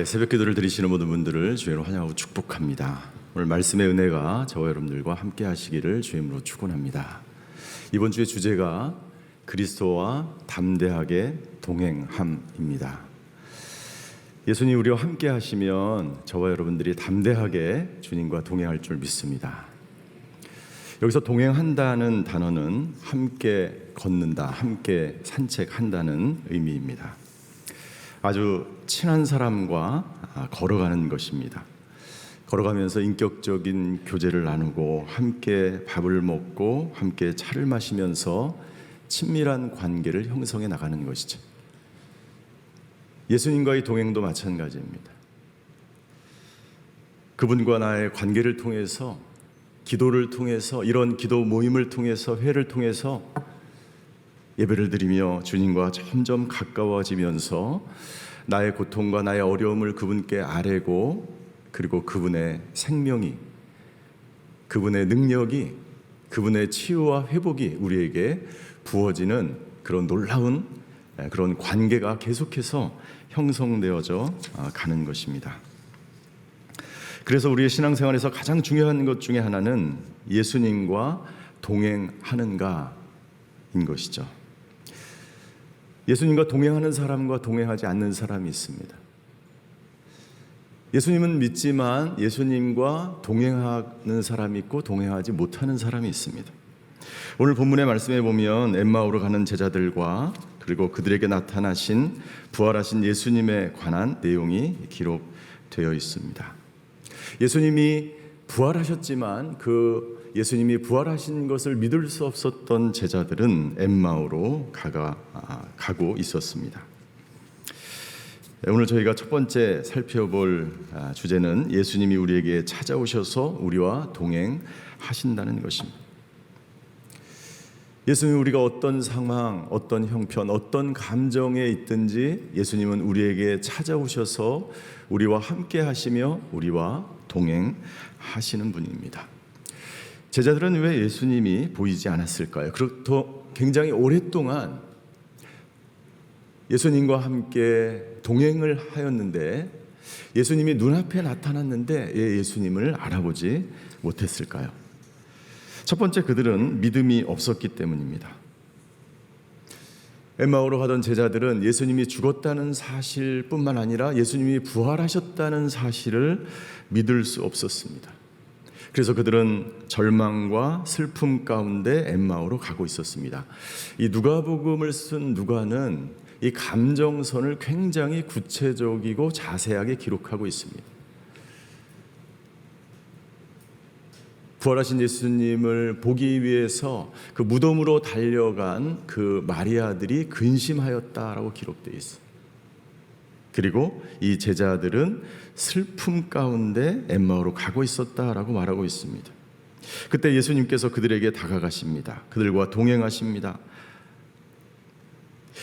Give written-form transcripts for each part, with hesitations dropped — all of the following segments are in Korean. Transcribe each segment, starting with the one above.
새벽 기도를 드리시는 모든 분들을 주의로 환영하고 축복합니다. 오늘 말씀의 은혜가 저와 여러분들과 함께 하시기를 주임으로 축원합니다. 이번 주의 주제가 그리스도와 담대하게 동행함입니다. 예수님 우리와 함께 하시면 저와 여러분들이 담대하게 주님과 동행할 줄 믿습니다. 여기서 동행한다는 단어는 함께 걷는다, 함께 산책한다는 의미입니다. 아주 친한 사람과 걸어가는 것입니다. 걸어가면서 인격적인 교제를 나누고 함께 밥을 먹고 함께 차를 마시면서 친밀한 관계를 형성해 나가는 것이죠. 예수님과의 동행도 마찬가지입니다. 그분과 나의 관계를 통해서, 기도를 통해서, 이런 기도 모임을 통해서, 회를 통해서 예배를 드리며 주님과 점점 가까워지면서 나의 고통과 나의 어려움을 그분께 아뢰고, 그리고 그분의 생명이, 그분의 능력이, 그분의 치유와 회복이 우리에게 부어지는 그런 놀라운 그런 관계가 계속해서 형성되어져 가는 것입니다. 그래서 우리의 신앙생활에서 가장 중요한 것 중에 하나는 예수님과 동행하는가인 것이죠. 예수님과 동행하는 사람과 동행하지 않는 사람이 있습니다. 예수님은 믿지만 예수님과 동행하는 사람이 있고 동행하지 못하는 사람이 있습니다. 오늘 본문의 말씀에 보면 엠마오로 가는 제자들과 그리고 그들에게 나타나신 부활하신 예수님에 관한 내용이 기록되어 있습니다. 예수님이 부활하셨지만 그 예수님이 부활하신 것을 믿을 수 없었던 제자들은 엠마오로 가고 있었습니다. 오늘 저희가 첫 번째 살펴볼 주제는 예수님이 우리에게 찾아오셔서 우리와 동행하신다는 것입니다. 예수님이 우리가 어떤 상황, 어떤 형편, 어떤 감정에 있든지 예수님은 우리에게 찾아오셔서 우리와 함께 하시며 우리와 동행하시는 분입니다. 제자들은 왜 예수님이 보이지 않았을까요? 그렇고 굉장히 오랫동안 예수님과 함께 동행을 하였는데 예수님이 눈앞에 나타났는데 왜 예수님을 알아보지 못했을까요? 첫 번째, 그들은 믿음이 없었기 때문입니다. 엠마오로 가던 제자들은 예수님이 죽었다는 사실뿐만 아니라 예수님이 부활하셨다는 사실을 믿을 수 없었습니다. 그래서 그들은 절망과 슬픔 가운데 엠마오로 가고 있었습니다. 이 누가복음을 쓴 누가는 이 감정선을 굉장히 구체적이고 자세하게 기록하고 있습니다. 부활하신 예수님을 보기 위해서 그 무덤으로 달려간 그 마리아들이 근심하였다라고 기록되어 있어요. 그리고 이 제자들은 슬픔 가운데 엠마오로 가고 있었다라고 말하고 있습니다. 그때 예수님께서 그들에게 다가가십니다. 그들과 동행하십니다.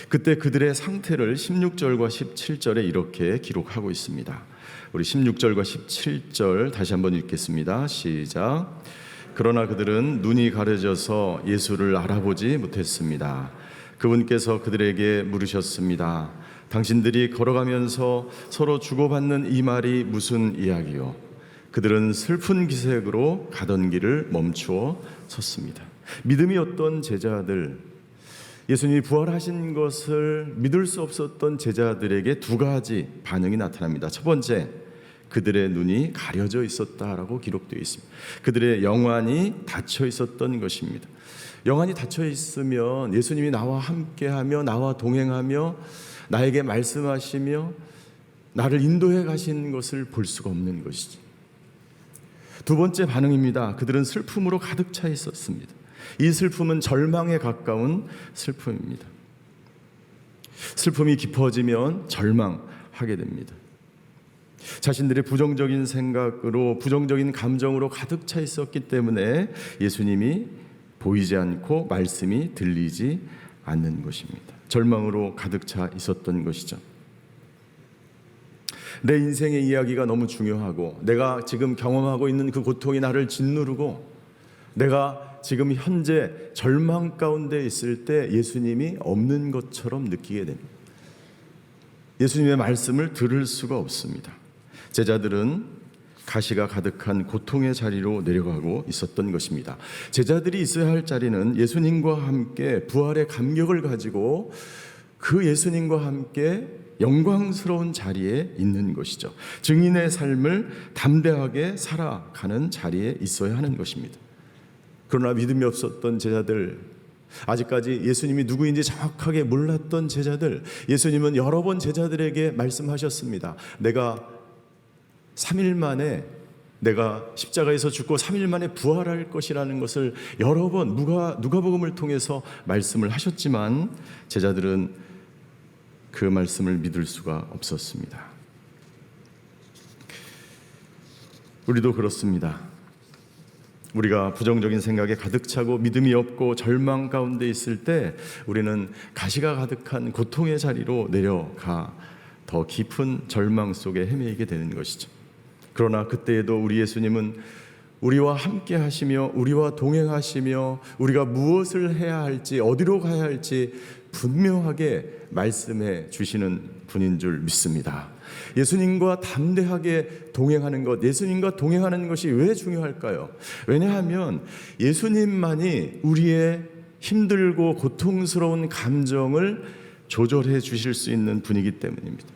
그때 그들의 상태를 16절과 17절에 이렇게 기록하고 있습니다. 우리 16절과 17절 다시 한번 읽겠습니다. 시작. 그러나 그들은 눈이 가려져서 예수를 알아보지 못했습니다. 그분께서 그들에게 물으셨습니다. 당신들이 걸어가면서 서로 주고받는 이 말이 무슨 이야기요? 그들은 슬픈 기색으로 가던 길을 멈추어 섰습니다. 믿음이 없던 제자들, 예수님이 부활하신 것을 믿을 수 없었던 제자들에게 두 가지 반응이 나타납니다. 첫 번째, 그들의 눈이 가려져 있었다라고 기록되어 있습니다. 그들의 영안이 닫혀 있었던 것입니다. 영안이 닫혀 있으면 예수님이 나와 함께하며 나와 동행하며 나에게 말씀하시며 나를 인도해 가신 것을 볼 수가 없는 것이죠. 두 번째 반응입니다. 그들은 슬픔으로 가득 차 있었습니다. 이 슬픔은 절망에 가까운 슬픔입니다. 슬픔이 깊어지면 절망하게 됩니다. 자신들의 부정적인 생각으로, 부정적인 감정으로 가득 차 있었기 때문에 예수님이 보이지 않고 말씀이 들리지 않는 것입니다. 절망으로 가득 차 있었던 것이죠. 내 인생의 이야기가 너무 중요하고 내가 지금 경험하고 있는 그 고통이 나를 짓누르고 내가 지금 현재 절망 가운데 있을 때 예수님이 없는 것처럼 느끼게 됩니다. 예수님의 말씀을 들을 수가 없습니다. 제자들은 가시가 가득한 고통의 자리로 내려가고 있었던 것입니다. 제자들이 있어야 할 자리는 예수님과 함께 부활의 감격을 가지고 그 예수님과 함께 영광스러운 자리에 있는 것이죠. 증인의 삶을 담대하게 살아가는 자리에 있어야 하는 것입니다. 그러나 믿음이 없었던 제자들, 아직까지 예수님이 누구인지 정확하게 몰랐던 제자들, 예수님은 여러 번 제자들에게 말씀하셨습니다. 내가 3일 만에, 내가 십자가에서 죽고 3일 만에 부활할 것이라는 것을 여러 번 누가복음을 통해서 말씀을 하셨지만 제자들은 그 말씀을 믿을 수가 없었습니다. 우리도 그렇습니다. 우리가 부정적인 생각에 가득 차고 믿음이 없고 절망 가운데 있을 때 우리는 가시가 가득한 고통의 자리로 내려가 더 깊은 절망 속에 헤매이게 되는 것이죠. 그러나 그때에도 우리 예수님은 우리와 함께 하시며 우리와 동행하시며 우리가 무엇을 해야 할지 어디로 가야 할지 분명하게 말씀해 주시는 분인 줄 믿습니다. 예수님과 담대하게 동행하는 것, 예수님과 동행하는 것이 왜 중요할까요? 왜냐하면 예수님만이 우리의 힘들고 고통스러운 감정을 조절해 주실 수 있는 분이기 때문입니다.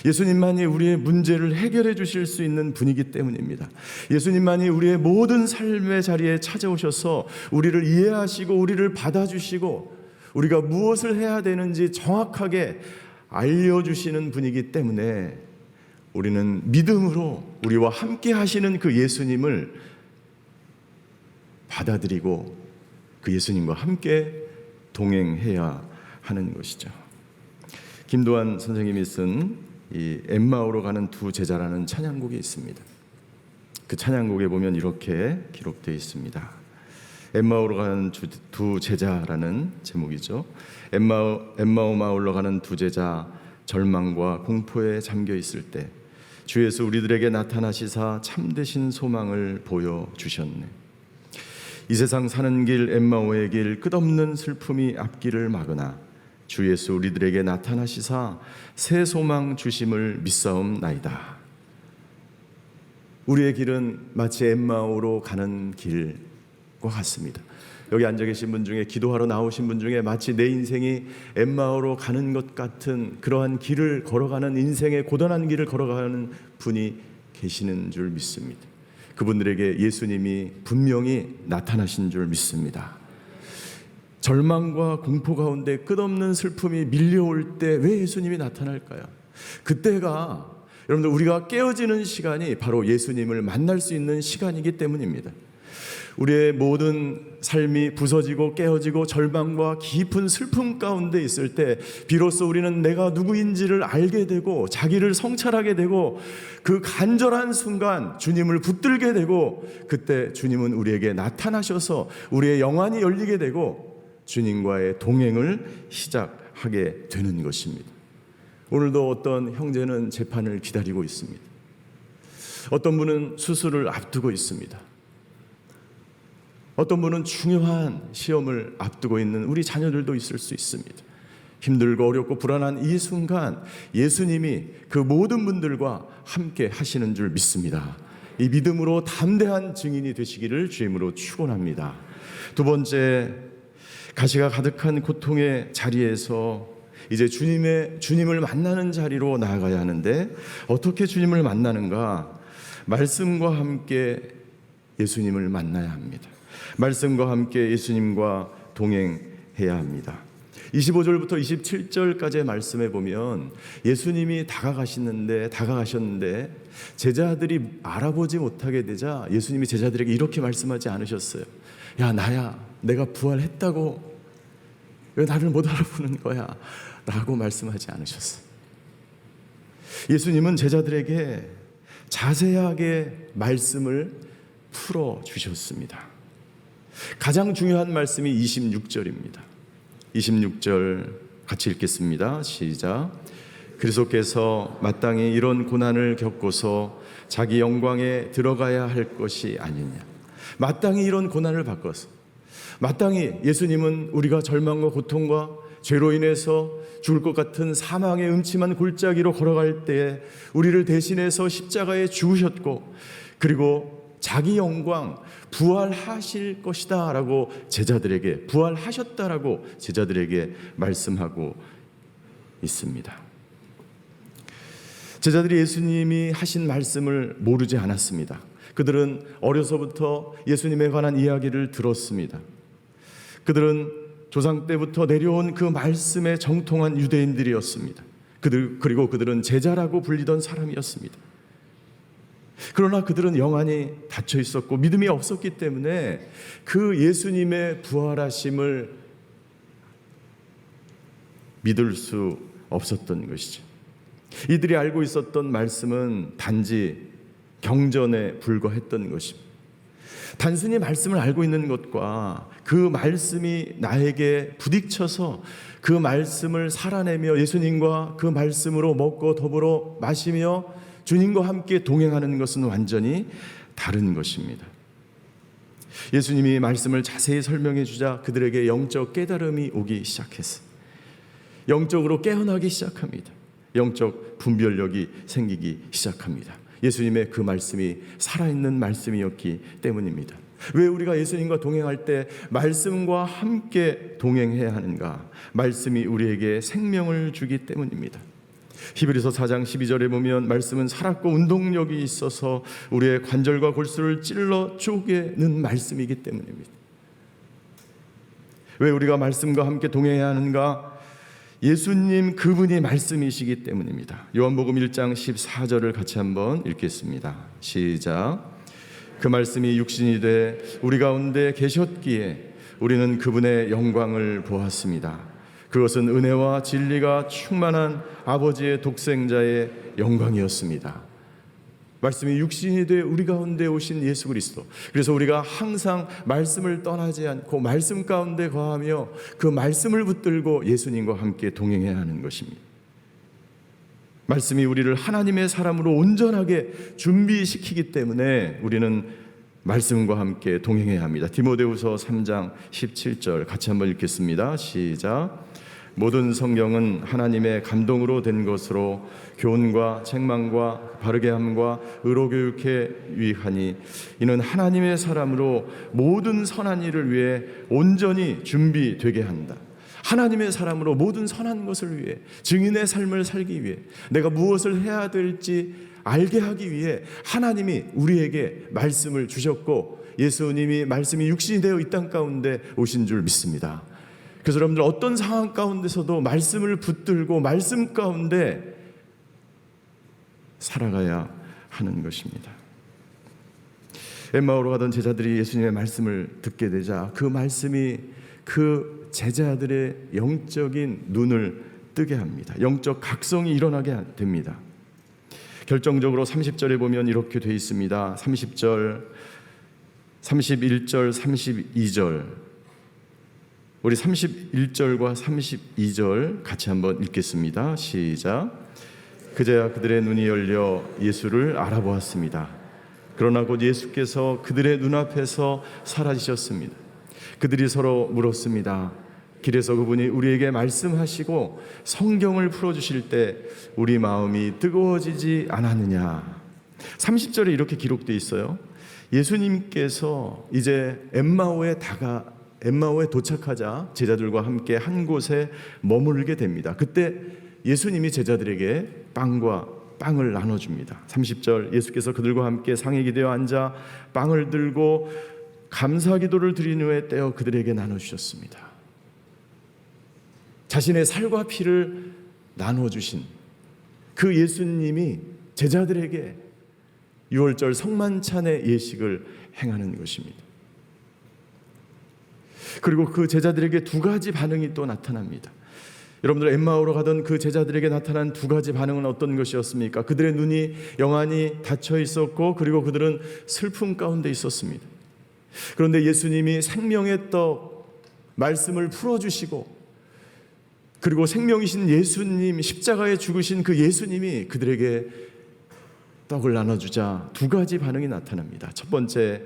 예수님만이 우리의 문제를 해결해 주실 수 있는 분이기 때문입니다. 예수님만이 우리의 모든 삶의 자리에 찾아오셔서 우리를 이해하시고 우리를 받아주시고 우리가 무엇을 해야 되는지 정확하게 알려주시는 분이기 때문에 우리는 믿음으로 우리와 함께 하시는 그 예수님을 받아들이고 그 예수님과 함께 동행해야 하는 것이죠. 김도환 선생님이 쓴 이 엠마오로 가는 두 제자라는 찬양곡이 있습니다. 그 찬양곡에 보면 이렇게 기록되어 있습니다. 엠마오로 가는 두 제자라는 제목이죠. 엠마오 마을로 가는 두 제자, 절망과 공포에 잠겨 있을 때 주 예수 우리들에게 나타나시사 참되신 소망을 보여주셨네. 이 세상 사는 길 엠마오의 길, 끝없는 슬픔이 앞길을 막으나 주 예수 우리들에게 나타나시사 새 소망 주심을 믿사옵나이다. 우리의 길은 마치 엠마오로 가는 길과 같습니다. 여기 앉아 계신 분 중에, 기도하러 나오신 분 중에 마치 내 인생이 엠마오로 가는 것 같은 그러한 길을 걸어가는, 인생의 고단한 길을 걸어가는 분이 계시는 줄 믿습니다. 그분들에게 예수님이 분명히 나타나신 줄 믿습니다. 절망과 공포 가운데 끝없는 슬픔이 밀려올 때 왜 예수님이 나타날까요? 그때가 여러분들 우리가 깨어지는 시간이 바로 예수님을 만날 수 있는 시간이기 때문입니다. 우리의 모든 삶이 부서지고 깨어지고 절망과 깊은 슬픔 가운데 있을 때 비로소 우리는 내가 누구인지를 알게 되고 자기를 성찰하게 되고 그 간절한 순간 주님을 붙들게 되고 그때 주님은 우리에게 나타나셔서 우리의 영안이 열리게 되고 주님과의 동행을 시작하게 되는 것입니다. 오늘도 어떤 형제는 재판을 기다리고 있습니다. 어떤 분은 수술을 앞두고 있습니다. 어떤 분은 중요한 시험을 앞두고 있는 우리 자녀들도 있을 수 있습니다. 힘들고 어렵고 불안한 이 순간 예수님이 그 모든 분들과 함께 하시는 줄 믿습니다. 이 믿음으로 담대한 증인이 되시기를 주임으로 축원합니다. 두 번째, 가시가 가득한 고통의 자리에서 이제 주님을 만나는 자리로 나아가야 하는데 어떻게 주님을 만나는가? 말씀과 함께 예수님을 만나야 합니다. 말씀과 함께 예수님과 동행해야 합니다. 25절부터 27절까지의 말씀에 보면 예수님이 다가가셨는데 제자들이 알아보지 못하게 되자 예수님이 제자들에게 이렇게 말씀하지 않으셨어요. 야, 나야, 내가 부활했다고 왜 나를 못 알아보는 거야? 라고 말씀하지 않으셨어요. 예수님은 제자들에게 자세하게 말씀을 풀어주셨습니다. 가장 중요한 말씀이 26절입니다. 26절 같이 읽겠습니다. 시작. 그리스도께서 마땅히 이런 고난을 겪고서 자기 영광에 들어가야 할 것이 아니냐. 마땅히 이런 고난을 받고서, 마땅히 예수님은 우리가 절망과 고통과 죄로 인해서 죽을 것 같은 사망의 음침한 골짜기로 걸어갈 때에 우리를 대신해서 십자가에 죽으셨고, 그리고 자기 영광 부활하실 것이다 라고 제자들에게, 부활하셨다라고 제자들에게 말씀하고 있습니다. 제자들이 예수님이 하신 말씀을 모르지 않았습니다. 그들은 어려서부터 예수님에 관한 이야기를 들었습니다. 그들은 조상 때부터 내려온 그 말씀에 정통한 유대인들이었습니다. 그리고 그들은 제자라고 불리던 사람이었습니다. 그러나 그들은 영안이 닫혀 있었고 믿음이 없었기 때문에 그 예수님의 부활하심을 믿을 수 없었던 것이죠. 이들이 알고 있었던 말씀은 단지 경전에 불과했던 것입니다. 단순히 말씀을 알고 있는 것과 그 말씀이 나에게 부딪혀서 그 말씀을 살아내며 예수님과 그 말씀으로 먹고 더불어 마시며 주님과 함께 동행하는 것은 완전히 다른 것입니다. 예수님이 말씀을 자세히 설명해 주자 그들에게 영적 깨달음이 오기 시작했어요. 영적으로 깨어나기 시작합니다. 영적 분별력이 생기기 시작합니다. 예수님의 그 말씀이 살아있는 말씀이었기 때문입니다. 왜 우리가 예수님과 동행할 때 말씀과 함께 동행해야 하는가? 말씀이 우리에게 생명을 주기 때문입니다. 히브리서 4장 12절에 보면 말씀은 살았고 운동력이 있어서 우리의 관절과 골수를 찔러 쪼개는 말씀이기 때문입니다. 왜 우리가 말씀과 함께 동행해야 하는가? 예수님 그분이 말씀이시기 때문입니다. 요한복음 1장 14절을 같이 한번 읽겠습니다. 시작. 그 말씀이 육신이 돼 우리 가운데 계셨기에 우리는 그분의 영광을 보았습니다. 그것은 은혜와 진리가 충만한 아버지의 독생자의 영광이었습니다. 말씀이 육신이 돼 우리 가운데 오신 예수 그리스도. 그래서 우리가 항상 말씀을 떠나지 않고 말씀 가운데 거하며 그 말씀을 붙들고 예수님과 함께 동행해야 하는 것입니다. 말씀이 우리를 하나님의 사람으로 온전하게 준비시키기 때문에 우리는 말씀과 함께 동행해야 합니다. 디모데후서 3장 17절 같이 한번 읽겠습니다. 시작. 모든 성경은 하나님의 감동으로 된 것으로 교훈과 책망과 바르게 함과 의로 교육에 유익하니 이는 하나님의 사람으로 모든 선한 일을 위해 온전히 준비되게 한다. 하나님의 사람으로 모든 선한 것을 위해, 증인의 삶을 살기 위해, 내가 무엇을 해야 될지 알게 하기 위해 하나님이 우리에게 말씀을 주셨고 예수님이 말씀이 육신이 되어 이 땅 가운데 오신 줄 믿습니다. 그래서 여러분들 어떤 상황 가운데서도 말씀을 붙들고 말씀 가운데 살아가야 하는 것입니다. 엠마오로 가던 제자들이 예수님의 말씀을 듣게 되자 그 말씀이 그 제자들의 영적인 눈을 뜨게 합니다. 영적 각성이 일어나게 됩니다. 결정적으로 30절에 보면 이렇게 되어 있습니다. 30절, 31절, 32절. 우리 31절과 32절 같이 한번 읽겠습니다. 시작. 그제야 그들의 눈이 열려 예수를 알아보았습니다. 그러나 곧 예수께서 그들의 눈앞에서 사라지셨습니다. 그들이 서로 물었습니다. 길에서 그분이 우리에게 말씀하시고 성경을 풀어주실 때 우리 마음이 뜨거워지지 않았느냐. 30절에 이렇게 기록되어 있어요. 예수님께서 이제 엠마오에 도착하자 제자들과 함께 한 곳에 머물게 됩니다. 그때 예수님이 제자들에게 빵을 나눠줍니다. 30절 예수께서 그들과 함께 상에 기대어 앉아 빵을 들고 감사기도를 드린 후에 떼어 그들에게 나눠주셨습니다. 자신의 살과 피를 나눠주신 그 예수님이 제자들에게 6월절 성만찬의 예식을 행하는 것입니다. 그리고 그 제자들에게 두 가지 반응이 또 나타납니다. 여러분들 엠마오로 가던 그 제자들에게 나타난 두 가지 반응은 어떤 것이었습니까? 그들의 눈이 영안이 닫혀 있었고 그리고 그들은 슬픔 가운데 있었습니다. 그런데 예수님이 생명의 떡 말씀을 풀어주시고 그리고 생명이신 예수님, 십자가에 죽으신 그 예수님이 그들에게 떡을 나눠주자 두 가지 반응이 나타납니다. 첫 번째,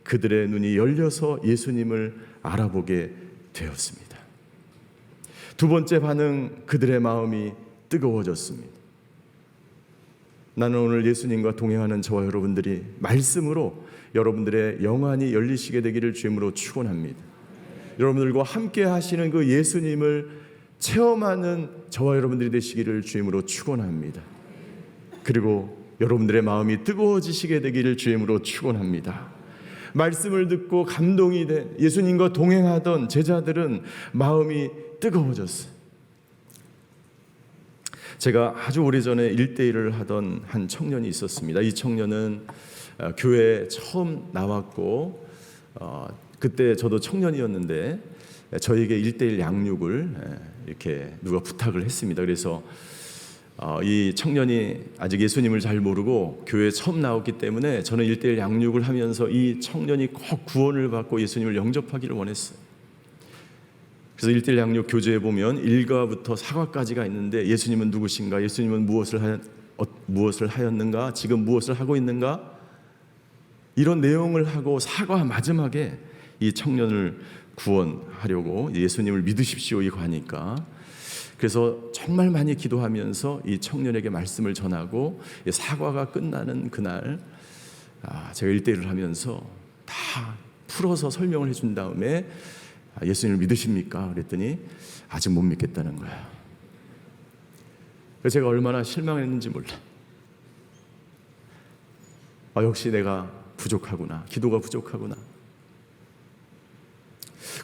그들의 눈이 열려서 예수님을 알아보게 되었습니다. 두 번째 반응, 그들의 마음이 뜨거워졌습니다. 나는 오늘 예수님과 동행하는 저와 여러분들이 말씀으로 여러분들의 영안이 열리시게 되기를 주임으로 축원합니다. 여러분들과 함께 하시는 그 예수님을 체험하는 저와 여러분들이 되시기를 주임으로 축원합니다. 그리고 여러분들의 마음이 뜨거워지시게 되기를 주임으로 축원합니다. 말씀을 듣고 감동이 된 예수님과 동행하던 제자들은 마음이 뜨거워졌어요. 제가 아주 오래전에 1:1을 하던 한 청년이 있었습니다. 이 청년은 교회에 처음 나왔고 그때 저도 청년이었는데 저에게 1:1 양육을 이렇게 누가 부탁을 했습니다. 그래서 이 청년이 아직 예수님을 잘 모르고 교회에 처음 나왔기 때문에 저는 1:1 양육을 하면서 이 청년이 꼭 구원을 받고 예수님을 영접하기를 원했어요. 그래서 1:1 양육 교재에 보면 1과부터 4과까지가 있는데 예수님은 누구신가? 예수님은 무엇을 하였는가? 지금 무엇을 하고 있는가? 이런 내용을 하고 4과 마지막에 이 청년을 구원하려고 예수님을 믿으십시오 이 과니까. 그래서 정말 많이 기도하면서 이 청년에게 말씀을 전하고 4과가 끝나는 그날 제가 1:1을 하면서 다 풀어서 설명을 해준 다음에 예수님을 믿으십니까? 그랬더니 아직 못 믿겠다는 거야. 제가 얼마나 실망했는지 몰라. 역시 내가 부족하구나. 기도가 부족하구나.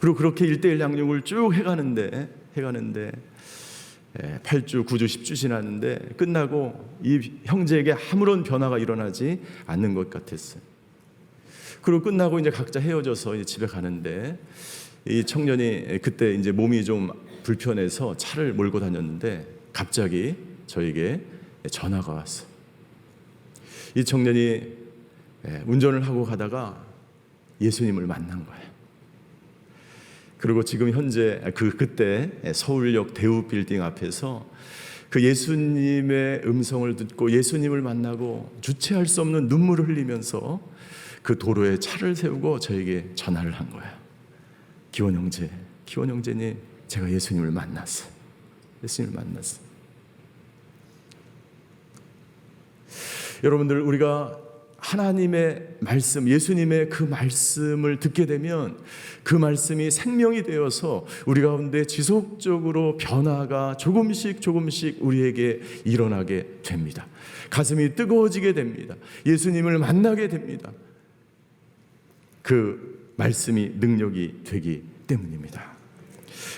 그리고 그렇게 1:1 양육을 쭉 해가는데 8주, 9주, 10주 지났는데 끝나고 이 형제에게 아무런 변화가 일어나지 않는 것 같았어요. 그리고 끝나고 이제 각자 헤어져서 이제 집에 가는데 이 청년이 그때 이제 몸이 좀 불편해서 차를 몰고 다녔는데 갑자기 저에게 전화가 왔어요. 이 청년이 운전을 하고 가다가 예수님을 만난 거예요. 그리고 지금 현재 그때 서울역 대우 빌딩 앞에서 그 예수님의 음성을 듣고 예수님을 만나고 주체할 수 없는 눈물을 흘리면서 그 도로에 차를 세우고 저에게 전화를 한 거예요. 기원 형제님, 제가 예수님을 만났어요. 여러분들, 우리가 하나님의 말씀, 예수님의 그 말씀을 듣게 되면 그 말씀이 생명이 되어서 우리 가운데 지속적으로 변화가 조금씩 우리에게 일어나게 됩니다. 가슴이 뜨거워지게 됩니다. 예수님을 만나게 됩니다. 그 말씀이 능력이 되기 때문입니다.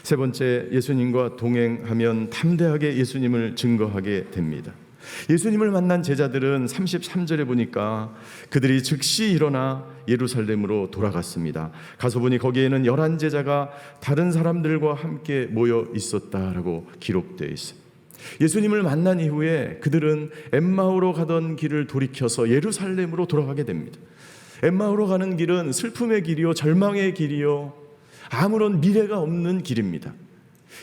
세 번째, 예수님과 동행하면 담대하게 예수님을 증거하게 됩니다. 예수님을 만난 제자들은 33절에 보니까 그들이 즉시 일어나 예루살렘으로 돌아갔습니다. 가서 보니 거기에는 11제자가 다른 사람들과 함께 모여 있었다라고 기록되어 있어요. 예수님을 만난 이후에 그들은 엠마오로 가던 길을 돌이켜서 예루살렘으로 돌아가게 됩니다. 엠마오로 가는 길은 슬픔의 길이요, 절망의 길이요, 아무런 미래가 없는 길입니다.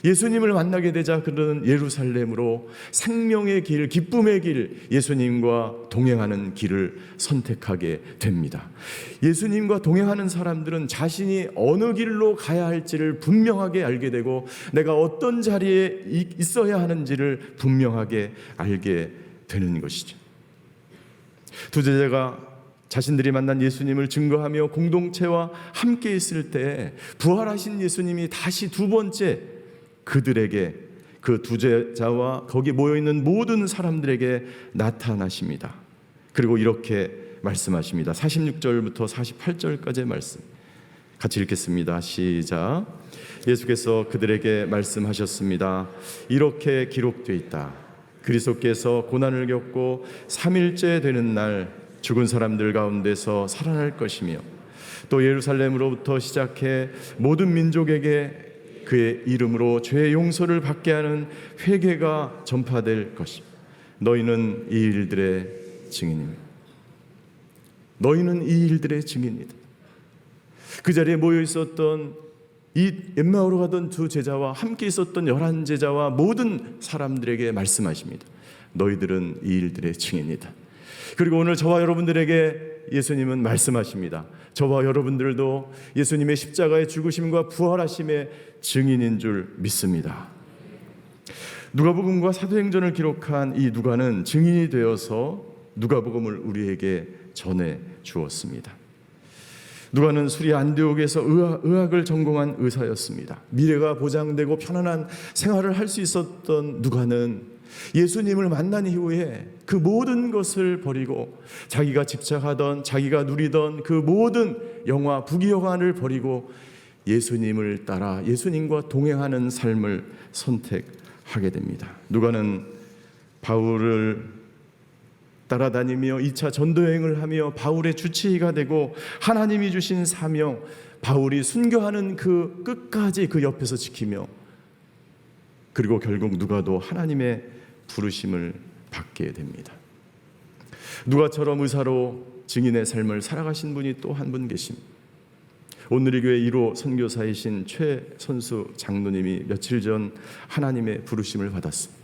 예수님을 만나게 되자 그들은 예루살렘으로 생명의 길, 기쁨의 길, 예수님과 동행하는 길을 선택하게 됩니다. 예수님과 동행하는 사람들은 자신이 어느 길로 가야 할지를 분명하게 알게 되고 내가 어떤 자리에 있어야 하는지를 분명하게 알게 되는 것이죠. 두 제자가 자신들이 만난 예수님을 증거하며 공동체와 함께 있을 때 부활하신 예수님이 다시 두 번째 그들에게, 그 두 제자와 거기 모여있는 모든 사람들에게 나타나십니다. 그리고 이렇게 말씀하십니다. 46절부터 48절까지의 말씀 같이 읽겠습니다. 시작. 예수께서 그들에게 말씀하셨습니다. 이렇게 기록되어 있다. 그리스도께서 고난을 겪고 3일째 되는 날 죽은 사람들 가운데서 살아날 것이며 또 예루살렘으로부터 시작해 모든 민족에게 그의 이름으로 죄의 용서를 받게 하는 회개가 전파될 것이다. 너희는 이 일들의 증인입니다. 너희는 이 일들의 증인이다. 그 자리에 모여 있었던 이 엠마오로 가던 두 제자와 함께 있었던 11제자와 모든 사람들에게 말씀하십니다. 너희들은 이 일들의 증인이다. 그리고 오늘 저와 여러분들에게 예수님은 말씀하십니다. 저와 여러분들도 예수님의 십자가의 죽으심과 부활하심의 증인인 줄 믿습니다. 누가복음과 사도행전을 기록한 이 누가는 증인이 되어서 누가복음을 우리에게 전해 주었습니다. 누가는 수리 안디옥에서 의학을 전공한 의사였습니다. 미래가 보장되고 편안한 생활을 할 수 있었던 누가는 예수님을 만난 이후에 그 모든 것을 버리고 자기가 집착하던, 자기가 누리던 그 모든 영화, 부귀영화를 버리고 예수님을 따라 예수님과 동행하는 삶을 선택하게 됩니다. 누가는 바울을 따라다니며 2차 전도여행을 하며 바울의 주치의가 되고 하나님이 주신 사명, 바울이 순교하는 그 끝까지 그 옆에서 지키며, 그리고 결국 누가도 하나님의 부르심을 받게 됩니다. 누가처럼 의사로 증인의 삶을 살아가신 분이 또 한 분 계십니다. 오늘의 교회 1호 선교사이신 최선수 장로님이 며칠 전 하나님의 부르심을 받았습니다.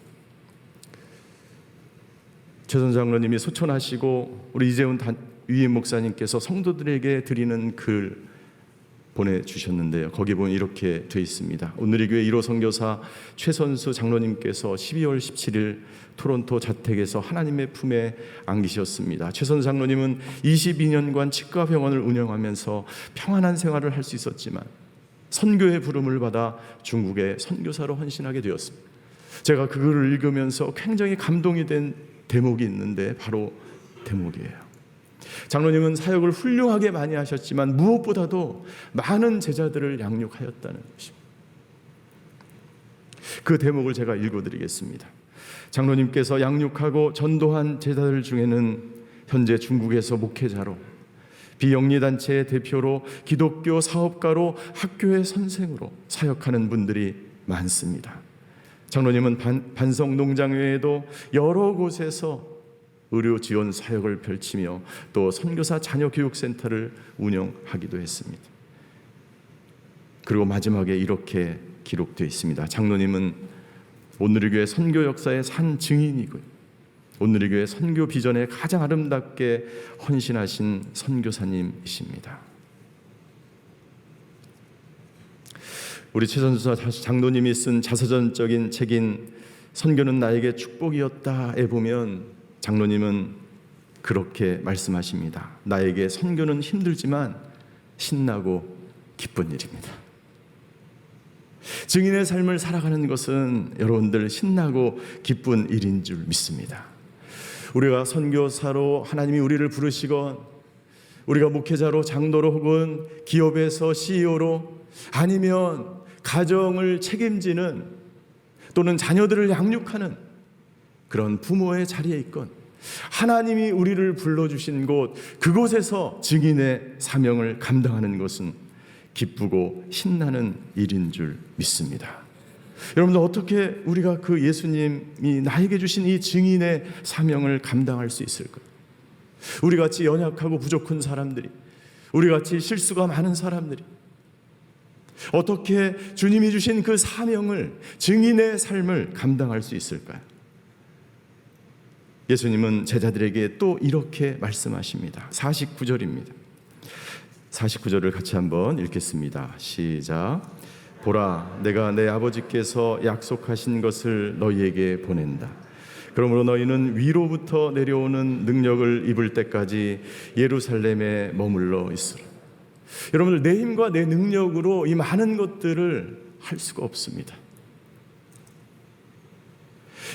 최선 장로님이 소천하시고 우리 이재훈 위임 목사님께서 성도들에게 드리는 글 보내주셨는데요. 거기 보면 이렇게 되어 있습니다. 오늘의 교회 1호 선교사 최선수 장로님께서 12월 17일 토론토 자택에서 하나님의 품에 안기셨습니다. 최선 장로님은 22년간 치과병원을 운영하면서 평안한 생활을 할 수 있었지만 선교의 부름을 받아 중국의 선교사로 헌신하게 되었습니다. 제가 그 글을 읽으면서 굉장히 감동이 된 대목이 있는데 바로 대목이에요. 장로님은 사역을 훌륭하게 많이 하셨지만 무엇보다도 많은 제자들을 양육하였다는 것입니다. 그 대목을 제가 읽어드리겠습니다. 장로님께서 양육하고 전도한 제자들 중에는 현재 중국에서 목회자로, 비영리단체의 대표로, 기독교 사업가로, 학교의 선생으로 사역하는 분들이 많습니다. 장로님은 반성농장 외에도 여러 곳에서 의료 지원 사역을 펼치며 또 선교사 자녀교육센터를 운영하기도 했습니다. 그리고 마지막에 이렇게 기록되어 있습니다. 장로님은 오늘의 교회 선교 역사의 산 증인이고요, 오늘의 교회 선교 비전에 가장 아름답게 헌신하신 선교사님이십니다. 우리 최선수 장로님이 쓴 자서전적인 책인 선교는 나에게 축복이었다에 보면 장로님은 그렇게 말씀하십니다. 나에게 선교는 힘들지만 신나고 기쁜 일입니다. 증인의 삶을 살아가는 것은 여러분들 신나고 기쁜 일인 줄 믿습니다. 우리가 선교사로 하나님이 우리를 부르시건, 우리가 목회자로, 장로로, 혹은 기업에서 CEO로, 아니면 가정을 책임지는 또는 자녀들을 양육하는 그런 부모의 자리에 있건, 하나님이 우리를 불러주신 곳, 그곳에서 증인의 사명을 감당하는 것은 기쁘고 신나는 일인 줄 믿습니다. 여러분들, 어떻게 우리가 그 예수님이 나에게 주신 이 증인의 사명을 감당할 수 있을까요? 우리같이 연약하고 부족한 사람들이, 우리같이 실수가 많은 사람들이 어떻게 주님이 주신 그 사명을, 증인의 삶을 감당할 수 있을까요? 예수님은 제자들에게 또 이렇게 말씀하십니다. 49절입니다. 49절을 같이 한번 읽겠습니다. 시작. 보라, 내가 내 아버지께서 약속하신 것을 너희에게 보낸다. 그러므로 너희는 위로부터 내려오는 능력을 입을 때까지 예루살렘에 머물러 있으라. 여러분들, 내 힘과 내 능력으로 이 많은 것들을 할 수가 없습니다.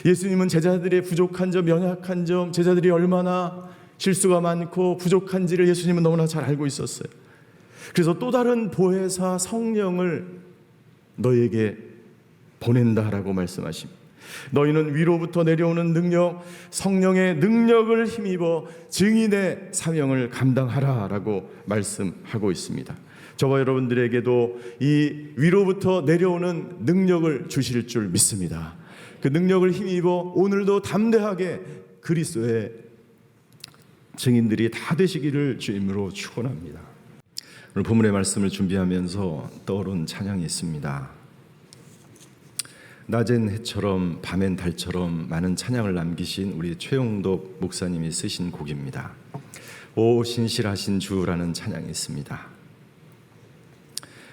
예수님은 제자들의 부족한 점, 연약한 점, 제자들이 얼마나 실수가 많고 부족한지를 예수님은 너무나 잘 알고 있었어요. 그래서 또 다른 보혜사 성령을 너희에게 보낸다라고 말씀하십니다. 너희는 위로부터 내려오는 능력, 성령의 능력을 힘입어 증인의 사명을 감당하라라고 말씀하고 있습니다. 저와 여러분들에게도 이 위로부터 내려오는 능력을 주실 줄 믿습니다. 그 능력을 힘입어 오늘도 담대하게 그리스도의 증인들이 다 되시기를 주님으로 축원합니다. 오늘 본문의 말씀을 준비하면서 떠오른 찬양이 있습니다. 낮엔 해처럼 밤엔 달처럼 많은 찬양을 남기신 우리 최용덕 목사님이 쓰신 곡입니다. 오 신실하신 주라는 찬양이 있습니다.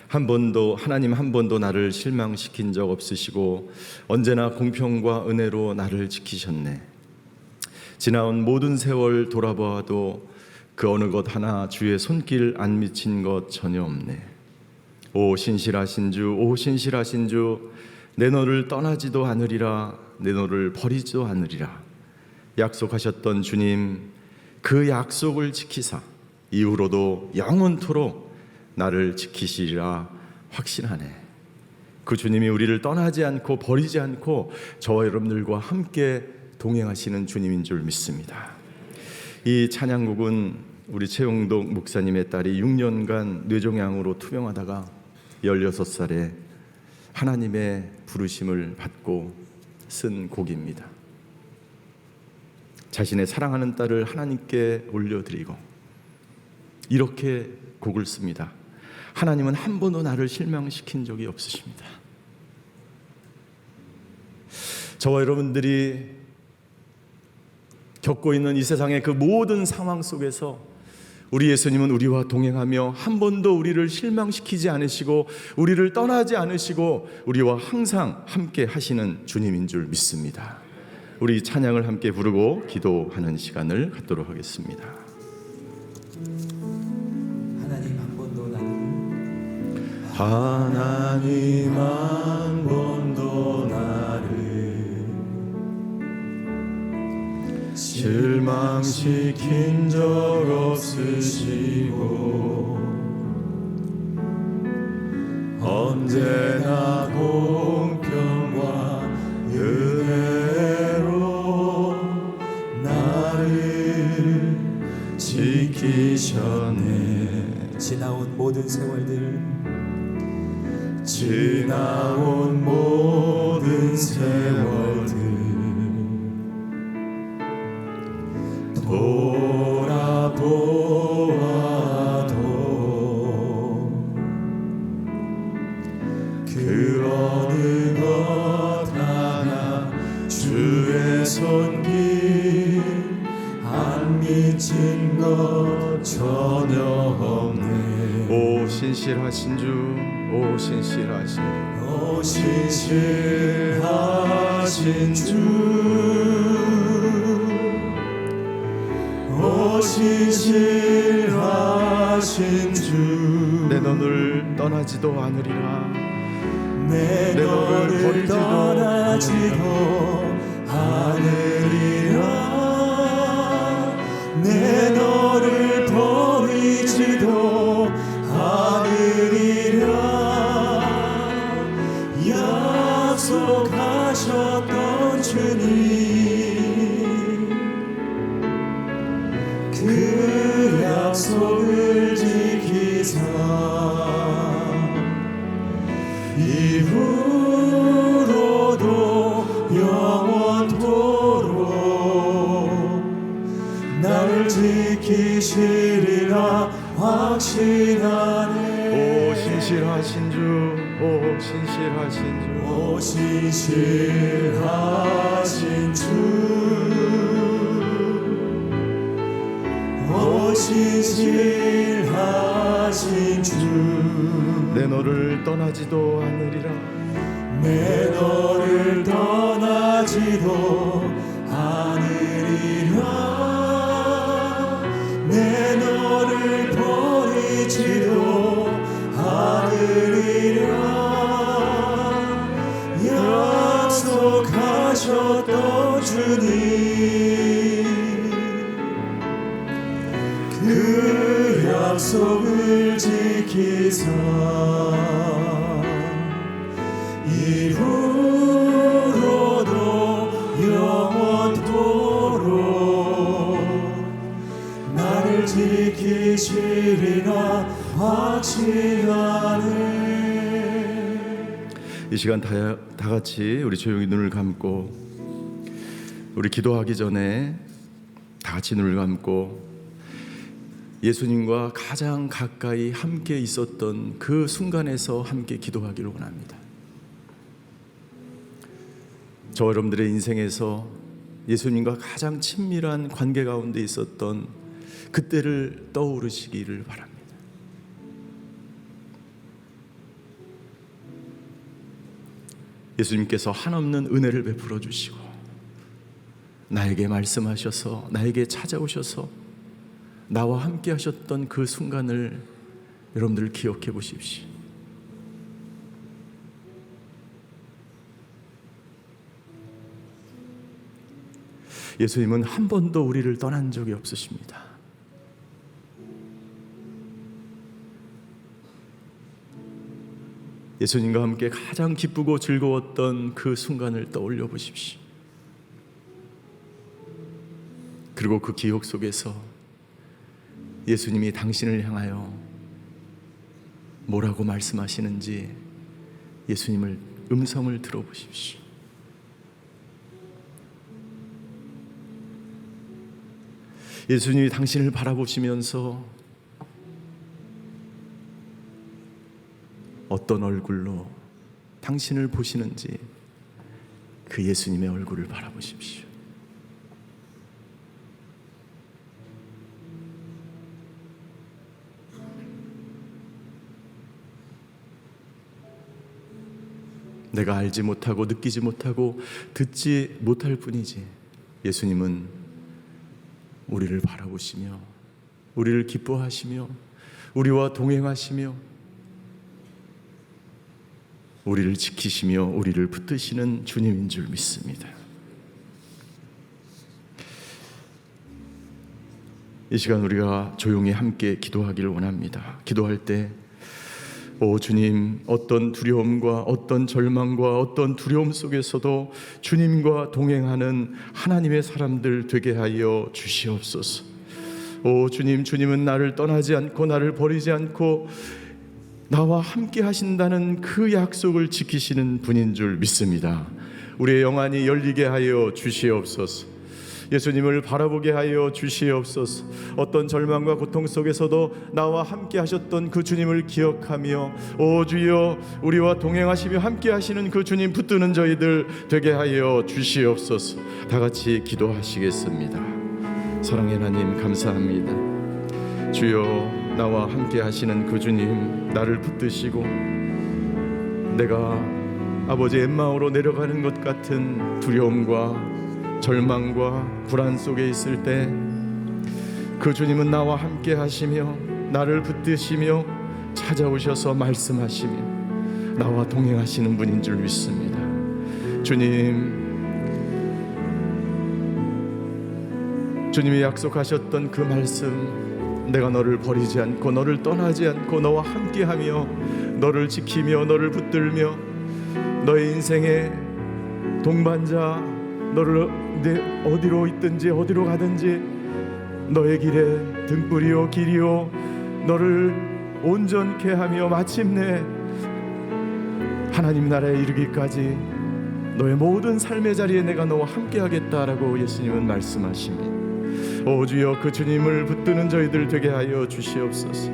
하나님 한 번도 나를 실망시킨 적 없으시고 언제나 공평과 은혜로 나를 지키셨네. 지나온 모든 세월 돌아보아도 그 어느 것 하나 주의 손길 안 미친 것 전혀 없네. 오 신실하신 주, 오 신실하신 주, 내 너를 떠나지도 않으리라, 내 너를 버리지도 않으리라. 약속하셨던 주님, 그 약속을 지키사 이후로도 영원토록 나를 지키시리라 확신하네. 그 주님이 우리를 떠나지 않고 버리지 않고 저와 여러분들과 함께 동행하시는 주님인 줄 믿습니다. 이 찬양곡은 우리 최용덕 목사님의 딸이 6년간 뇌종양으로 투병하다가 16살에 하나님의 부르심을 받고 쓴 곡입니다. 자신의 사랑하는 딸을 하나님께 올려드리고 이렇게 곡을 씁니다. 하나님은 한 번도 나를 실망시킨 적이 없으십니다. 저와 여러분들이 겪고 있는 이 세상의 그 모든 상황 속에서 우리 예수님은 우리와 동행하며 한 번도 우리를 실망시키지 않으시고 우리를 떠나지 않으시고 우리와 항상 함께 하시는 주님인 줄 믿습니다. 우리 찬양을 함께 부르고 기도하는 시간을 갖도록 하겠습니다. 하나님 한 번도 나를 실망시킨 적 없으시고 언제나 공평과 은혜로 나를 지키셨네. 지나온 모든 세월들 돌아보아도 그 어느 것 하나 주의 손길 안 미친 것 전혀 없네. 오 신실하신 주, 오 신실하신 주, 오 신실하신 주, 오 신실하신 주, 내 너를 떠나지도 않으리라, 내 너를 버리지도 않으리라, 내 너를 버리지도 않으리라. 약속하셨던 주님, 그 약속을 지키사 이후로도 영원토록 나를 지키시리라 확신하네. 오 신실하신 주, 오 신실하신 주, 오 신실하신 주, 오 신실하신 주, 내 너를 떠나지도 않으리라, 내 너를 떠나지도 않으리라, 내 너를 버리지도 않으리라. 약속하셨던 주님, 그 약속을 지키사 이후로도 영원토록 나를 지키시리라 확신하네. 이 시간 다 같이 우리 조용히 눈을 감고 우리 기도하기 전에 다 같이 눈을 감고 예수님과 가장 가까이 함께 있었던 그 순간에서 함께 기도하기를 원합니다. 저 여러분들의 인생에서 예수님과 가장 친밀한 관계 가운데 있었던 그때를 떠오르시기를 바랍니다. 예수님께서 한없는 은혜를 베풀어 주시고 나에게 말씀하셔서 나에게 찾아오셔서 나와 함께 하셨던 그 순간을 여러분들 기억해 보십시오. 예수님은 한 번도 우리를 떠난 적이 없으십니다. 예수님과 함께 가장 기쁘고 즐거웠던 그 순간을 떠올려 보십시오. 그리고 그 기억 속에서 예수님이 당신을 향하여 뭐라고 말씀하시는지 예수님을 음성을 들어보십시오. 예수님이 당신을 바라보시면서 어떤 얼굴로 당신을 보시는지 그 예수님의 얼굴을 바라보십시오. 내가 알지 못하고 느끼지 못하고 듣지 못할 뿐이지 예수님은 우리를 바라보시며 우리를 기뻐하시며 우리와 동행하시며 우리를 지키시며 우리를 붙드시는 주님인 줄 믿습니다. 이 시간 우리가 조용히 함께 기도하기를 원합니다. 기도할 때 오 주님, 어떤 두려움과 어떤 절망과 어떤 두려움 속에서도 주님과 동행하는 하나님의 사람들 되게 하여 주시옵소서. 오 주님, 주님은 나를 떠나지 않고 나를 버리지 않고 나와 함께 하신다는 그 약속을 지키시는 분인 줄 믿습니다. 우리의 영안이 열리게 하여 주시옵소서. 예수님을 바라보게 하여 주시옵소서. 어떤 절망과 고통 속에서도 나와 함께 하셨던 그 주님을 기억하며 오 주여, 우리와 동행하시며 함께 하시는 그 주님 붙드는 저희들 되게 하여 주시옵소서. 다 같이 기도하시겠습니다. 사랑의 하나님, 감사합니다. 주여, 나와 함께 하시는 그 주님, 나를 붙드시고 내가 아버지 엠마오로 내려가는 것 같은 두려움과 절망과 불안 속에 있을 때 그 주님은 나와 함께 하시며 나를 붙드시며 찾아오셔서 말씀하시며 나와 동행하시는 분인 줄 믿습니다. 주님이 약속하셨던 그 말씀, 내가 너를 버리지 않고 너를 떠나지 않고 너와 함께하며 너를 지키며 너를 붙들며 너의 인생의 동반자, 너를 어디로 있든지 어디로 가든지 너의 길에 등불이요 길이요 너를 온전케 하며 마침내 하나님 나라에 이르기까지 너의 모든 삶의 자리에 내가 너와 함께 하겠다라고 예수님은 말씀하십니다. 오 주여, 그 주님을 붙드는 저희들 되게 하여 주시옵소서.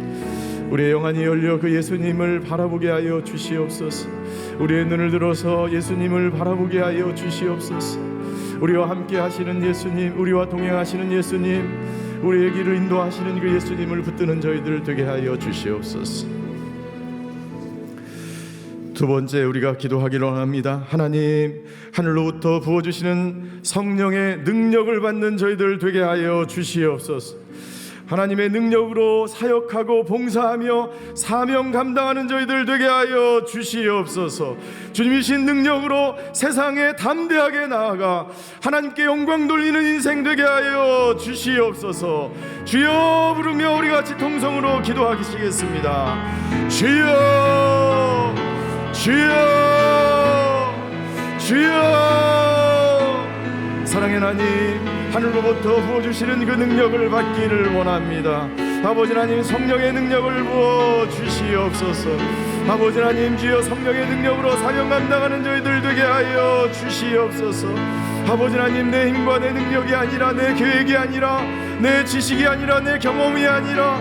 우리의 영안이 열려 그 예수님을 바라보게 하여 주시옵소서. 우리의 눈을 들어서 예수님을 바라보게 하여 주시옵소서. 우리와 함께 하시는 예수님, 우리와 동행하시는 예수님, 우리의 길을 인도하시는 그 예수님을 붙드는 저희들 되게 하여 주시옵소서. 두 번째, 우리가 기도하기를 원합니다. 하나님, 하늘로부터 부어주시는 성령의 능력을 받는 저희들 되게 하여 주시옵소서. 하나님의 능력으로 사역하고 봉사하며 사명 감당하는 저희들 되게 하여 주시옵소서. 주님이신 능력으로 세상에 담대하게 나아가 하나님께 영광 돌리는 인생 되게 하여 주시옵소서. 주여 부르며 우리 같이 통성으로 기도하시겠습니다. 주여, 주여, 주여. 사랑의 하나님, 하늘로부터 부어주시는 그 능력을 받기를 원합니다. 아버지 하나님, 성령의 능력을 부어주시옵소서. 아버지 하나님, 주여 성령의 능력으로 사명 감당하는 저희들 되게 하여 주시옵소서. 아버지 하나님, 내 힘과 내 능력이 아니라, 내 계획이 아니라, 내 지식이 아니라, 내 경험이 아니라,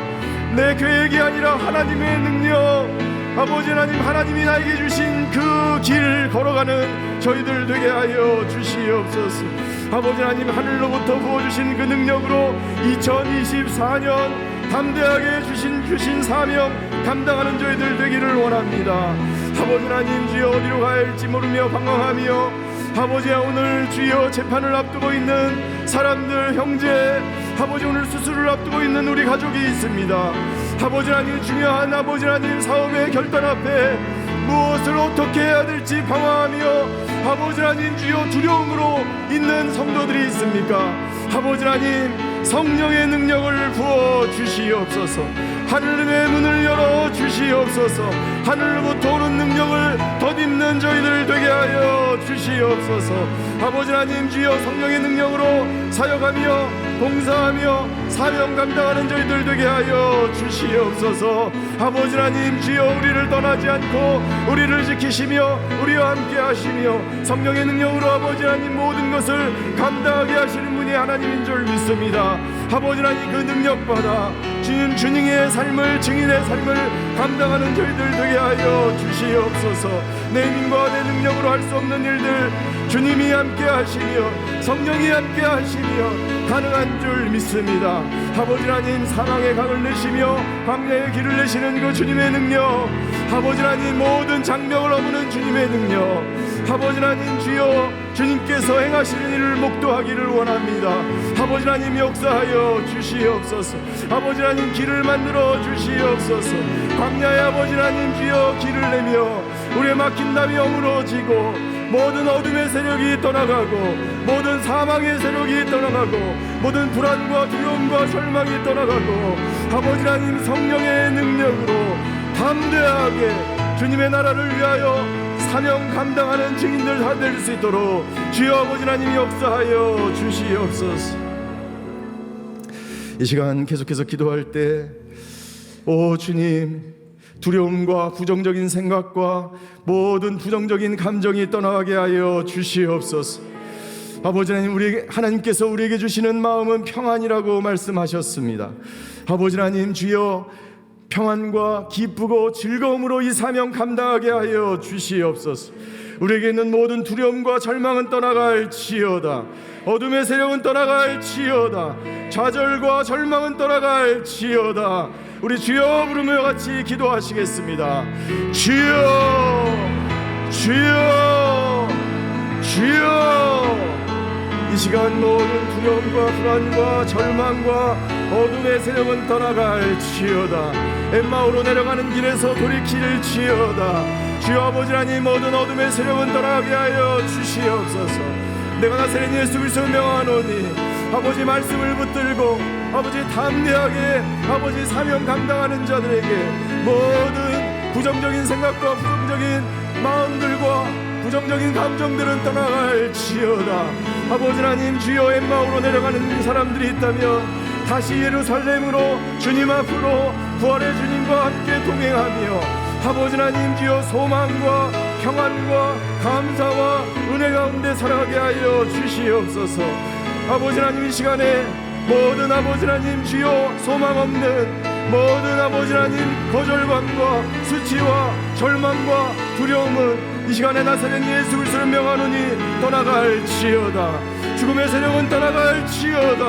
내 계획이 아니라 하나님의 능력, 아버지 하나님, 하나님이 나에게 주신 그 길 걸어가는 저희들 되게 하여 주시옵소서. 아버지 하나님, 하늘로부터 부어주신 그 능력으로 2024년 담대하게 주신 사명 감당하는 저희들 되기를 원합니다. 아버지 하나님 주여 어디로 가야 할지 모르며 방황하며 아버지야 오늘 주여 재판을 앞두고 있는 사람들 형제 아버지 오늘 수술을 앞두고 있는 우리 가족이 있습니다. 아버지 하나님 중요한 아버지 하나님 사업의 결단 앞에 무엇을 어떻게 해야 될지 방황하며 아버지 하나님 주여 두려움으로 있는 성도들이 있습니까? 아버지 하나님 성령의 능력을 부어 주시옵소서. 하늘의 문을 열어 주시옵소서. 하늘로부터 오는 능력을 덧입는 저희들 되게 하여 주시옵소서. 아버지 하나님 주여 성령의 능력으로 사역하며 봉사하며 사명 감당하는 저희들 되게 하여 주시옵소서. 아버지 하나님 주여 우리를 떠나지 않고 우리를 지키시며 우리와 함께 하시며 성령의 능력으로 아버지 하나님 모든 것을 감당하게 하시는 분이 하나님인 줄 믿습니다. 아버지 하나님 그 능력받아 주님의 삶을 증인의 삶을 감당하는 저희들 되게 하여 주시옵소서. 내 힘과 내 능력으로 할 수 없는 일들 주님이 함께 하시며 성령이 함께 하시며 가능한 줄 믿습니다. 아버지 하나님 사망의 강을 내시며 광야의 길을 내시는 그 주님의 능력 아버지 하나님 모든 장벽을 넘는 주님의 능력 아버지 하나님 주여 주님께서 행하시는 일을 목도하기를 원합니다. 아버지 하나님 역사하여 주시옵소서. 아버지 하나님 길을 만들어 주시옵소서. 광야의 아버지 하나님 주여 길을 내며 우리의 막힌 담이 어무러지고 모든 어둠의 세력이 떠나가고 모든 사망의 세력이 떠나가고 모든 불안과 두려움과 절망이 떠나가고 아버지 하나님 성령의 능력으로 담대하게 주님의 나라를 위하여 사명 감당하는 증인들 다 될 수 있도록 주여 아버지 하나님 역사하여 주시옵소서. 이 시간 계속해서 기도할 때 오 주님 두려움과 부정적인 생각과 모든 부정적인 감정이 떠나가게 하여 주시옵소서. 아버지 하나님 하나님께서 우리에게 주시는 마음은 평안이라고 말씀하셨습니다. 아버지 하나님 주여 평안과 기쁘고 즐거움으로 이 사명 감당하게 하여 주시옵소서. 우리에게 있는 모든 두려움과 절망은 떠나갈지어다. 어둠의 세력은 떠나갈지어다. 좌절과 절망은 떠나갈지어다. 우리 주여 부르며 같이 기도하시겠습니다. 주여 주여 주여. 이 시간 모든 두려움과 불안과 절망과 어둠의 세력은 떠나갈지어다. 엠마오로 내려가는 길에서 돌이킬지어다. 주여 아버지 하나님 모든 어둠의 세력은 떠나게 하여 주시옵소서. 내가 나사렛 예수 그리스도 명하노니 아버지 말씀을 붙들고 아버지 담대하게 아버지 사명 감당하는 자들에게 모든 부정적인 생각과 부정적인 마음들과 부정적인 감정들은 떠나갈지어다. 아버지 하나님 주여 엠마오로 내려가는 사람들이 있다면 다시 예루살렘으로 주님 앞으로 부활의 주님과 함께 동행하며 아버지 하나님 주여 소망과 평안과 감사와 은혜 가운데 살아가게 하여 주시옵소서. 아버지 하나님 이 시간에 모든 아버지 하나님 주여 소망 없는 모든 아버지 하나님 거절감과 수치와 절망과 두려움은 이 시간에 나사렛 예수 그리스도를 명하노니 떠나갈지어다. 죽음의 세력은 떠나갈지어다.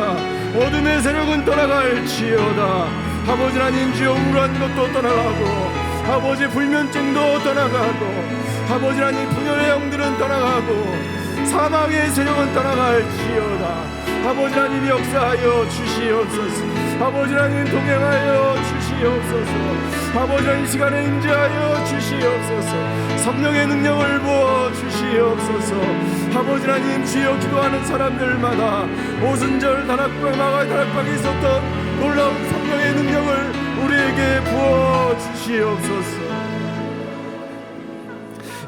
어둠의 세력은 떠나갈지어다. 아버지 하나님 주여 우울한 것도 떠나가고 아버지 불면증도 떠나가고 아버지 하나님 분열의 영들은 떠나가고 사망의 세력은 떠나갈지어다. 아버지 하나님 역사하여 주시옵소서. 아버지 하나님 동행하여 주시옵소서. 아버지 하나님 이 시간에 임재하여 주시옵소서. 성령의 능력을 부어 주시옵소서. 아버지 하나님 주여 기도하는 사람들마다 오순절 다락방 마가의 다락방에 있었던 놀라운 성령의 능력을 우리에게 부어 주시옵소서.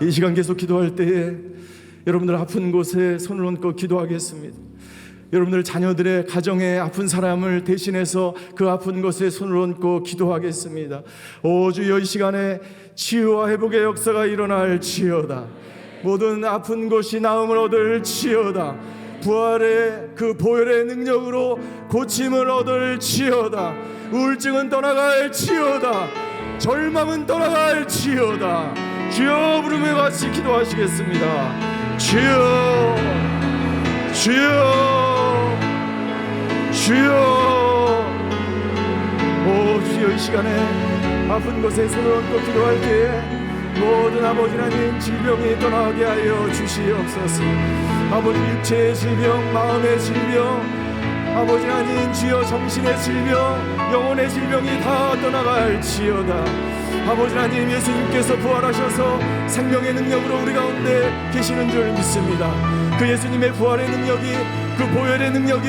이 시간 계속 기도할 때에 여러분들 아픈 곳에 손을 얹고 기도하겠습니다. 여러분들 자녀들의 가정에 아픈 사람을 대신해서 그 아픈 곳에 손을 얹고 기도하겠습니다. 오 주여 이 시간에 치유와 회복의 역사가 일어날지어다. 모든 아픈 곳이 나음을 얻을지어다. 부활의 그 보혈의 능력으로 고침을 얻을지어다. 우울증은 떠나갈지어다. 절망은 떠나갈지어다. 주여 부르며 같이 기도하시겠습니다. 주여 주여 주여. 오 주여 이 시간에 아픈 곳에 손을 얹고 기도할 때에 모든 아버지 하나님 질병이 떠나게 하여 주시옵소서. 아버지 육체의 질병, 마음의 질병, 아버지 하나님 주여 정신의 질병, 영혼의 질병이 다 떠나갈지어다. 아버지 하나님 예수님께서 부활하셔서 생명의 능력으로 우리 가운데 계시는 줄 믿습니다. 그 예수님의 부활의 능력이, 그 보혈의 능력이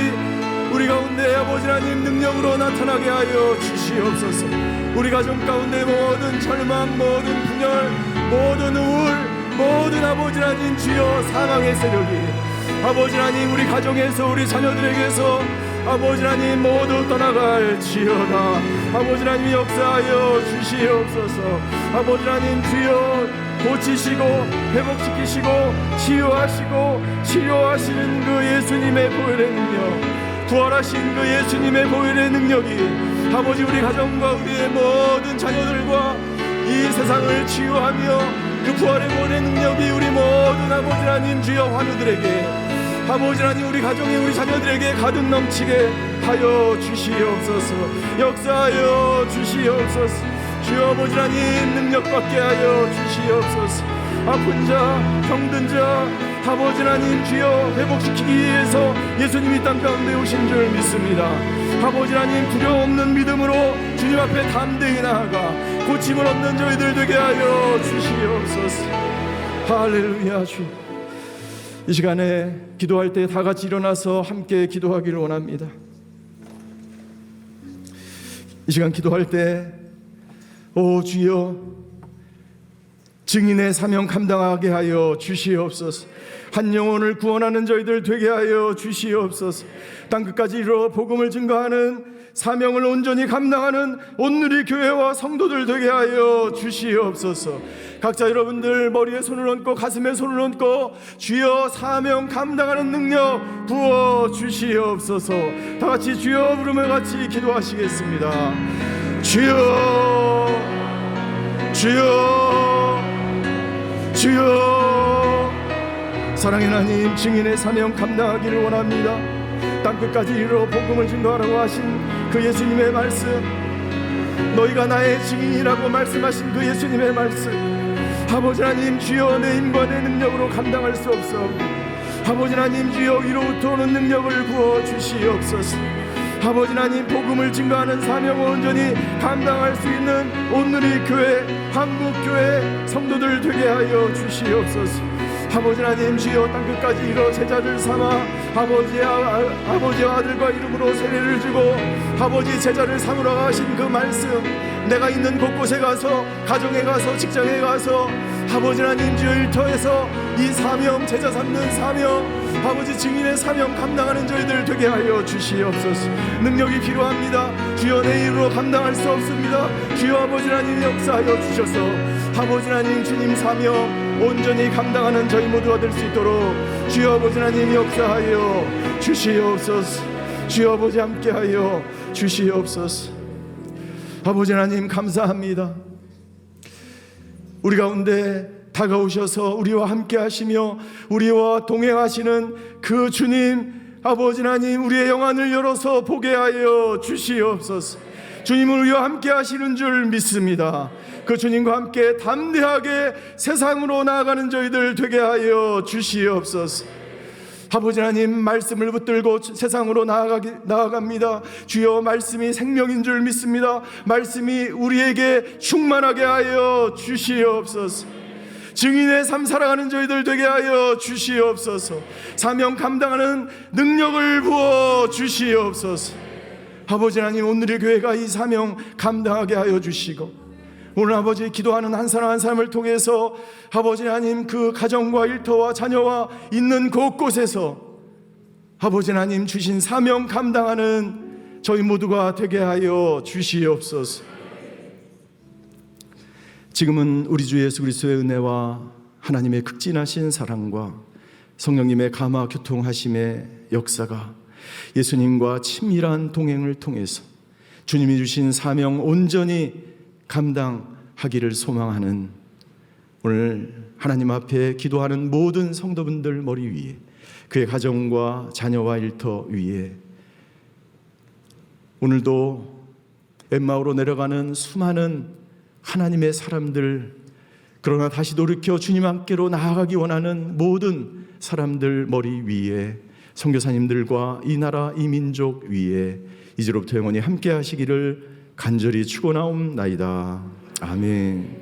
우리 가운데 아버지 하나님 능력으로 나타나게 하여 주시옵소서. 우리 가정 가운데 모든 절망, 모든 분열, 모든 우울, 모든 아버지 하나님 주여 사망의 세력이 아버지 하나님 우리 가정에서 우리 자녀들에게서 아버지 하나님 모두 떠나갈지어다. 아버지 하나님 역사하여 주시옵소서. 아버지 하나님 주여 고치시고 회복시키시고 치유하시는 그 예수님의 보혈의 능력, 부활하신 그 예수님의 보혈의 능력이 아버지 우리 가정과 우리의 모든 자녀들과 이 세상을 치유하며 그 부활의 보혈의 능력이 우리 모든 아버지 하나님 주여 환우들에게 아버지 하나님 우리 가정에 우리 자녀들에게 가득 넘치게 하여 주시옵소서. 역사하여 주시옵소서. 주여 아버지 하나님 능력 받게 하여 주시옵소서. 아픈 자, 병든 자 아버지 하나님 주여 회복시키기 위해서 예수님이 땅 가운데 오신 줄 믿습니다. 아버지 하나님 두려움 없는 믿음으로 주님 앞에 담대히 나아가 고침을 얻는 저희들 되게 하여 주시옵소서. 할렐루야. 주 이 시간에 기도할 때 다 같이 일어나서 함께 기도하기를 원합니다. 이 시간 기도할 때 오 주여 증인의 사명 감당하게 하여 주시옵소서. 한 영혼을 구원하는 저희들 되게 하여 주시옵소서. 땅끝까지 이르러 복음을 증거하는 사명을 온전히 감당하는 온누리 교회와 성도들 되게 하여 주시옵소서. 각자 여러분들 머리에 손을 얹고 가슴에 손을 얹고 주여 사명 감당하는 능력 부어 주시옵소서. 다 같이 주여 부르며 같이 기도하시겠습니다. 주여 주여 주여. 사랑의 하나님 증인의 사명 감당하기를 원합니다. 땅끝까지 이르러 복음을 증거하라고 하신 그 예수님의 말씀, 너희가 나의 증인이라고 말씀하신 그 예수님의 말씀, 아버지 하나님 주여 내 힘과 내 능력으로 감당할 수 없어. 아버지 하나님 주여 위로부터 오는 능력을 부어 주시옵소서. 아버지 하나님 복음을 증거하는 사명을 온전히 감당할 수 있는 온누리 교회, 한국교회 성도들 되게 하여 주시옵소서. 아버지 하나님 주여 땅끝까지 이뤄 제자를 삼아 아버지와 아들과 이름으로 세례를 주고 아버지 제자를 삼으러 가신 그 말씀, 내가 있는 곳곳에 가서 가정에 가서 직장에 가서 아버지 하나님 주여 일터에서 이 사명 제자 삼는 사명 아버지 증인의 사명 감당하는 저희들 되게 하여 주시옵소서. 능력이 필요합니다. 주여 내 힘으로 감당할 수 없습니다. 주여 아버지 하나님 역사하여 주셔서 아버지 하나님 주님 사명 온전히 감당하는 저희 모두가 될 수 있도록 주여 아버지 하나님 역사하여 주시옵소서. 주여 아버지 함께하여 주시옵소서. 아버지 하나님 감사합니다. 우리 가운데 다가오셔서 우리와 함께 하시며 우리와 동행하시는 그 주님 아버지 하나님 우리의 영안을 열어서 보게 하여 주시옵소서. 주님은 우리와 함께 하시는 줄 믿습니다. 그 주님과 함께 담대하게 세상으로 나아가는 저희들 되게 하여 주시옵소서. 아버지 하나님 말씀을 붙들고 세상으로 나아갑니다. 주여 말씀이 생명인 줄 믿습니다. 말씀이 우리에게 충만하게 하여 주시옵소서. 증인의 삶 살아가는 저희들 되게 하여 주시옵소서. 사명 감당하는 능력을 부어 주시옵소서. 아버지 하나님 오늘의 교회가 이 사명 감당하게 하여 주시고 오늘 아버지 기도하는 한 사람 한 사람을 통해서 아버지 하나님 그 가정과 일터와 자녀와 있는 곳곳에서 아버지 하나님 주신 사명 감당하는 저희 모두가 되게 하여 주시옵소서. 지금은 우리 주 예수 그리스도의 은혜와 하나님의 극진하신 사랑과 성령님의 감화 교통하심의 역사가 예수님과 친밀한 동행을 통해서 주님이 주신 사명 온전히 감당하기를 소망하는 오늘 하나님 앞에 기도하는 모든 성도분들 머리 위에 그의 가정과 자녀와 일터 위에 오늘도 엠마오로 내려가는 수많은 하나님의 사람들 그러나 다시 돌이켜 주님 함께로 나아가기 원하는 모든 사람들 머리 위에, 선교사님들과 이 나라 이 민족 위에 이제로부터 영원히 함께 하시기를 간절히 축원하옵나이다. 아멘.